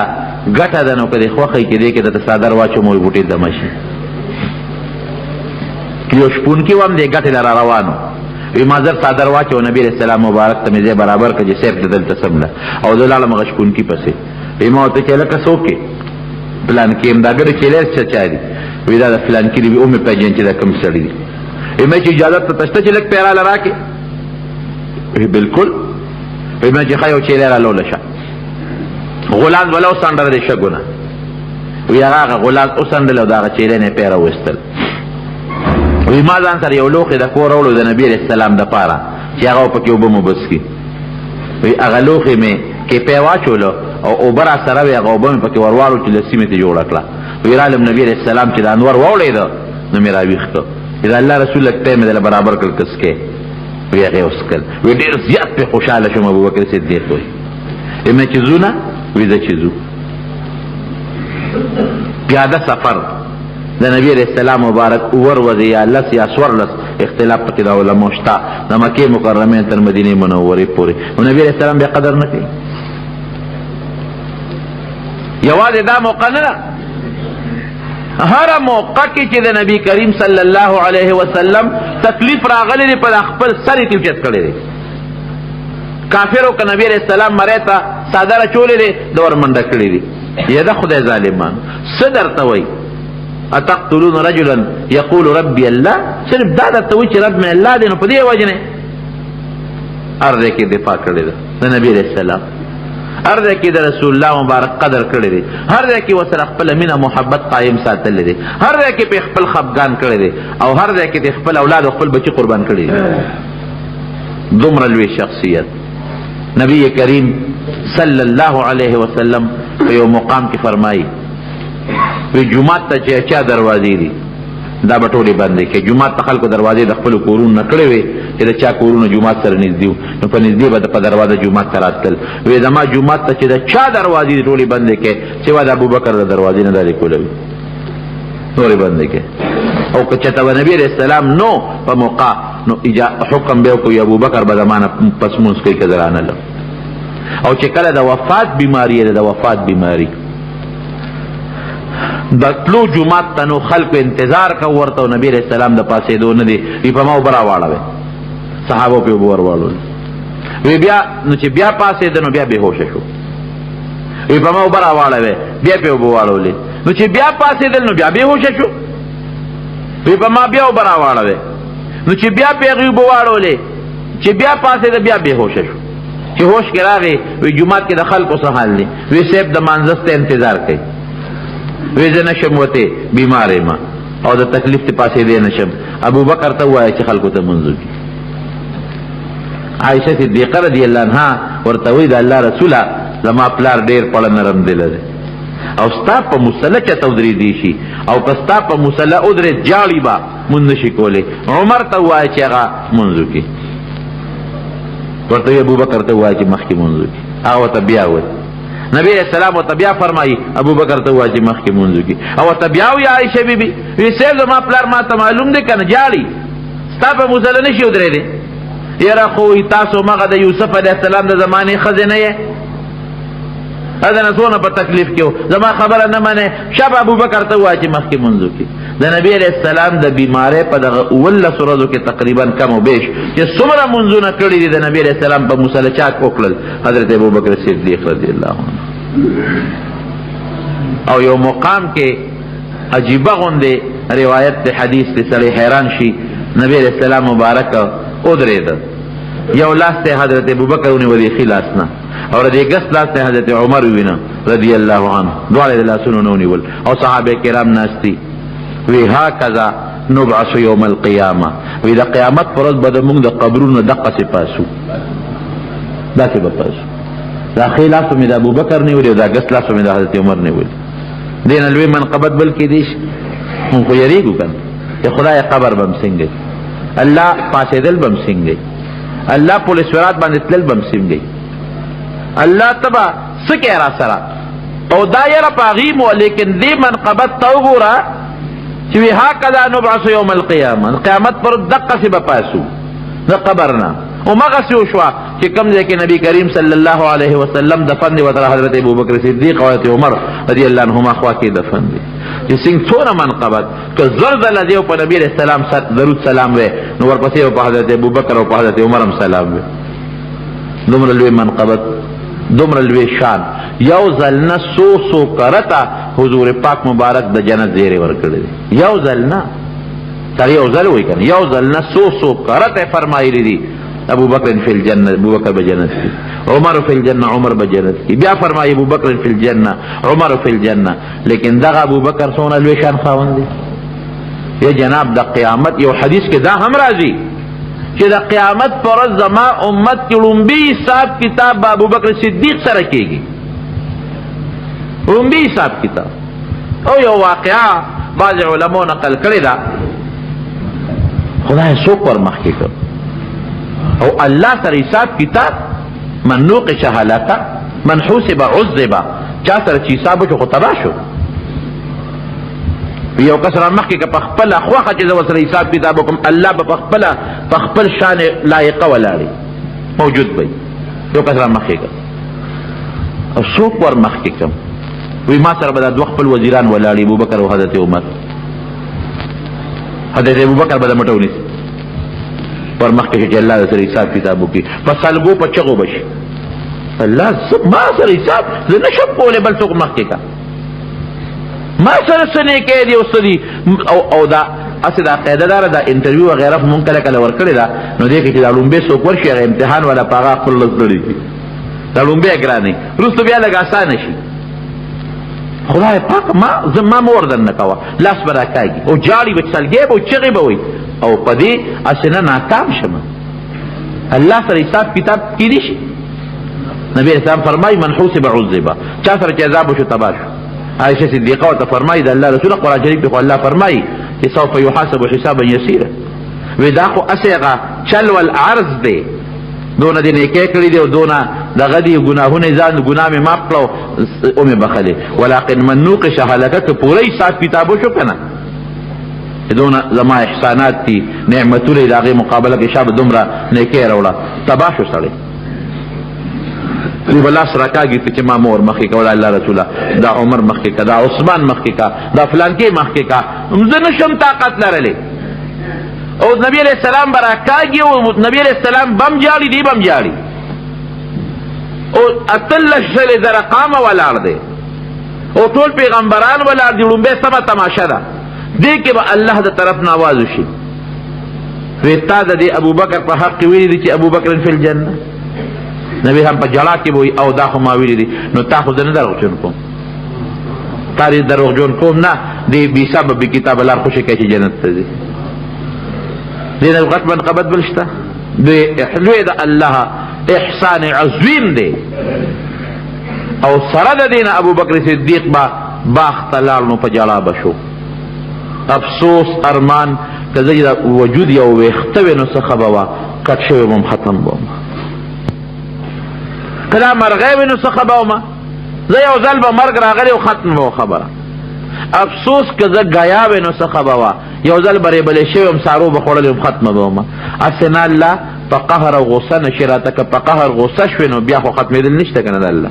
A: ګټه ده، نو که دې خوښی کې دی کې درته څادر واچوم وایي بوټې دمه شي. یو شپونکي و هم دې ګټې له را روانو. وی ما زر څادر واچو، نبي علیه السلام مبارک ته مې ځای برابر کړه چې صیب ته دلته څمله او زه لاړم هغه شپونکي پسې. وی ما ورته چې هلکه څوک یې؟ پلان کې یم. دا ګډه چیلر چا دي؟ وی دا د فلانکي دي. وی ومې پېژنې چې دا کوم سړي دي. وی مې چې اجازت ته شته چې لږ پیراله راکړې؟ وی بلکل. وی مې چې ښه یو چیلر رالوله شه، غلاند ولا وسنډله دې شګونه. وی هغه غلاند وسنډل او د هغه چیلر نه پیره ویستل. وی ما ځان سره یو لوښی د کور راوړو د نبي علیه السلام دپاره، چې هغه پکې اوبه مو بس کړي. وی هغه لوښې مې کیپی واچولو او اوبه را سره وې، هغه اوبه مې پکې ورواړو چې لسي مې ترې جوړه کړه. وی رالم نبي علیه السلام چې د انور واوړېده نو مې راویښ کړ. د الله رسول لږ مې دله برابر کړ کسکې. وی هغې وڅښل. وی ډېر زیات پې خوشحاله شوم. ابوبکر صدیق وی مې چې ځو نه؟ وی زه چې ځو. پیاده سفر د نبی علیہ السلام مبارک اور وزی یا لس یا سورلس اختلاف پکې د علماء شته د مکې مکرمه تر مدینه منورې پورې. نو نبی علیہ السلام بیا قدر نه کوي. یوازې دا موقع نه ده، هر موقع کې چې د نبی کریم صلی الله علیه وسلم تکلیف راغلی دی په خپل سر یې اوچت کړی دی. کافرو که نبی علیہ السلام مرې ته څادر اچولی دی د ور منډه کړی دی. یا د خدای ظالمان څه درته وایي؟ اتقتلون رجلا یقول ربی الله، صرف دا درته وایي چې رب مې الله دی، نو په دې وجه نه هر ځای کې دفاع کړې ده د نبي علیہ السلام، هر ځای کې د رسول الله مبارک قدر کړی دی، هر ځای کې ورسره خپله مینه محبت قایم ساتلی دی، هر ځای کې پې خپل خفګان کړی دی، او هر ځای کې د خپل اولاد او خپل بچي قربان کړي دي. دومره لوی شخصیت نبی کریم صلی الله علیه وسلم په یو مقام کې فرمایي وی جومات ته چې چا دروازې دي دا به ټولې بندې کړي. جومات ته خلکو دروازې د خپلو کورونو نه کړې وې چې د چا کورونه جومات سره نږدې وو، نو په نږدې به په دروازه جومات ته راتلل. وی زما جومات ته چې د چا دروازې دي ټولې بندې کړي، سوا د ابوبکر د دروازې نه دارې کولوي ټولې بندې کړي. او که چېرته به نبي علیه السلام نو په موقع نو حکم به وکړو ابوبکر به زما نه پس مونځ کوي که زه رانلم. او چې کله د وفات بیماري ده، د وفات بیماري د تلو جومات ته نو خلکو انتظار کو ورته، نبی علیہ السلام د پاسېدو نه دی. وی په ما اوبه راواړوئ، صحابو پې اوبه ورواړول. وی بیا نو چې بیا پاسېده نو بیا بېهوشه شو. وی په ما اوبه راواړوئ، بیا پې اوبه واړولې، نو چې بیا پاسېدل نو بیا بېهوشه شو. وی په ما بیا اوبه راواړوئ، نو چې بیا پې هغې اوبه واړولې، چې بیا پاسېده بیا بېهوشه شو. چې هوش کې راغی وی جومات کې د خلکو څه حال دی؟ وی صاحب د مانځسته انتظار کوي. وی زه نشم وتی بیمار یم او د تکلیف ته پاسېدی نشم. ابوبکر ته ووایه چې خلکو ته منځ وکړي. عایشه صدیقه رضی الله عنها ورته وایي د الله رسوله زما پلار ډېر پړه نرم دله دی او ستا په مسله چته ودرېدی شي او که ستا په مسله ودرېد جاړي به مونځ نشي کولی. عمر ته ووایه چې هغه منځ وکړي. ورته ابوبکر ته ووایه چې مخکې منځ وکړي. هغه ورته بیا وایي. نبی علیہ السلام ورته بیا فرمایي ابوبکر ته ووایه چې مخکې مونځ وکړي. او ورته بیا وایي عایشه بیبي وی صاحب زما پلار ما ته معلوم دی که نه جاړي، ستا په مسله نشي ودرېدی. یاره خو تاسو مغه د یوسف علیه السلام د زمانې ښځې نه یې، هذا نه څونه په تکلیف کې و، زما خبره نه منې. شب ابوبکر ته ووایه چې مخکې مونځ وکړي. د نبی علیہ السلام د بیمارۍ په دغه 19 ورځو کې تقریبا کم و بیش چې څومره مونځونه کړي دي د نبی علیہ السلام په مسله چاک وکړل حضرت ابوبکر صدیق رضی الله عنه. او یو مقام کې عجیبه غوندې روایت د حدیث ته سړی حیران شي. نبی علیہ السلام مبارک ودرېده، یو لاس ته حضرت ابوبکر ونیو د ښي لاس نه، او د ګس لاس ته حضرت عمر ووینه رضی الله عنه، دواړه د لاسونو نه ونیول او صحابه کرام ناست دي. وی هکذا نبعث یوم القیامه، وی د قیامت پر ورځ به موږ د قبرونو دقسې پاسو، داسې به پاسو. دا ښي لاس مې د ابوبکر نیولي او دا ګس لاس مې د حضرت عمر نیولي. دې نه لوی منقبت بل کېدی شي. مونږ خو یېرېږو که نه چې خدای قبر به م څنګه، الله پاسېدل به م څنګه، الله پولیس ورات باندې تلل به م څنګه، الله ته به څه کوې را سره. او دا یره په هغې مو، لیکن دې منقبت ته وګوره چې وی هکذا نبعث یوم القیامه، قیامت پر دقسې به پاسو د قبر نه. ومغسې وشوه چې کوم ځای کې نبی کریم صلی الله علیه وسلم دفن دی، ورته حضرت ابوبکر صدیق او حضرت عمر رضی الله عنهما خوا کې دفن دی. چې څنګه څونه منقبت که زر ځله دی په نبی علیه السلام درود سلام وی، نو ورپسې په حضرت ابوبکر او په حضرت عمر هم سلام وی. دومره لوی منقبت، دومره لوی شان. یو ځل نه څو کرته حضور پاک مبارک د جنت زیری ورکړی دی. یو ځل نه، سر یو ځل وایي که نه، یو ځل نه څو کرته فرمایلی دي ابو بکر فی الجنه، ابو بکر بجنت کی، عمر فی الجنه، عمر بجنت کی. بیا فرمایي ابو بکر فی الجنه، عمر فی الجنه. لیکن دغه ابو بکر څونه لوی شان خاوند دی. یا جناب د قیامت یو حدیث کې دا هم راځي چې د قیامت پر ورځ زما امت کې لومبي حساب کتاب به ابوبکر صدیق سره کېږي، لومبي حساب کتاب. او یو واقعه بعض علماء نقل کړې ده، خدای څوک ور مخکې کړ او الله سره حساب کتاب، من نوقش هلکه من حوسب عذب، چا سره چې حساب وشو خو تباه شو. یو کس را مخکې که په خپله خوښه چې زه ورسره حساب کتاب وکړم، الله به په خپل شان لایقه ولاړې موجود وي. یو کس را مخکې که او څوک ور مخکې کړم، وی ما سره به دا دوه خپل وزیران ولاړي، ابوبکر او حضرت عمر. حضرت ابوبکر به د مټو نیسي ور مخکې چې الله سره حساب کتاب وکړي، په سلګو په چغو بشي. الله ما سره حساب زه نشم کولی، بل څوک مخکې کا ما سره څه نیکۍ دي او څه دي. او دا هسې دا قاعده داره، دا انټرویو وغیره خو مونږ کله کله ورکړې ده، نو دې کې چې دا لومبۍ څوک ورشي هغه امتحان والا په هغه خپل لس لړې کړي، دا لومبۍ ګرانې وروسته بیا لږ اسانه شي. خدای پاک ما مور دننه کوه، لاس به راکاږي او جاړي به سلګۍ به او چغې به وي، او په دې هسې نه ناکام شم. الله سره حساب کتاب کیدی شي. نبی اسلام فرمایي من حوسب عذب، چا سره چې عذاب وشو تباه شو. عائشہ صدیقہ ورته فرمایي د الله رسول قرآن شریف کې خو الله فرمایي چې سوف یحاسب حسابا یسیرا، وی دا خو هسې هغه چل والعرض دی، دونه دې نیکۍ کړي دي او دونه دغه دي ګناهونه ځان ګناه مې معاف کړه او مې بخلې، ولکن من نوقش هلکه که پوره حساب کتاب وشو که نه دونه زما احسانات دي نعمتونه د هغې مقابله کې شابه دومره نیکۍ راوړه، تباه شو سړی. دی بلاس راکاږي چې ما مور مخکې کا، ولا الله رسوله دا عمر مخکې کا، دا عثمان مخکې کا، دا فلانکې مخکې کا، زه نشم طاقت لرلی. او نبی علیہ السلام به راکاږي او نبی علیہ السلام بم جاړي، دی بم جاړي، او اتلس شلې زره قامه ولاړ دی او ټول پیغمبران ولاړ دي. لومبۍ سمه تماشه ده، دې کې به الله د طرف نه آواز وشي، وی تا د دې ابوبکر په حق کې ویلي دي چې ابوبکر فی الجنه. نبی هم په جړا کې به وي او دا خو ما ویلي دي، نو تا خو زه نه دروغجن کوم، تا دې دروغجن کوم نه، دې بې حسابه بې کتابه لار خوشې کوي چې جنت ته ځي. دې نه غټ منقبت بل شته، لوی د الله احسان عظیم دی. او سره د دې نه ابوبکر صدیق به باغ ته لاړ، نو په جړا به شو. افسوس ارمان که زه د وجود یو ویښته وې نو څه ښه به وه، کټ شوی به م ختم به وم، که دا مرغی وې نو څه ښه به ومه، زه یو ځل به مرګ راغلی او ختم به و خبره. افسوس که زه ګیا وې نو څه ښه به وه، یو ځل به ریبلی شوی وم سارو به خوړلی وم ختمه به ومه. هسې نه الله په قهر او غصه نشي راته، که په قهر غصه شوې نو بیا خو ختمېدل نشته که نه د الله.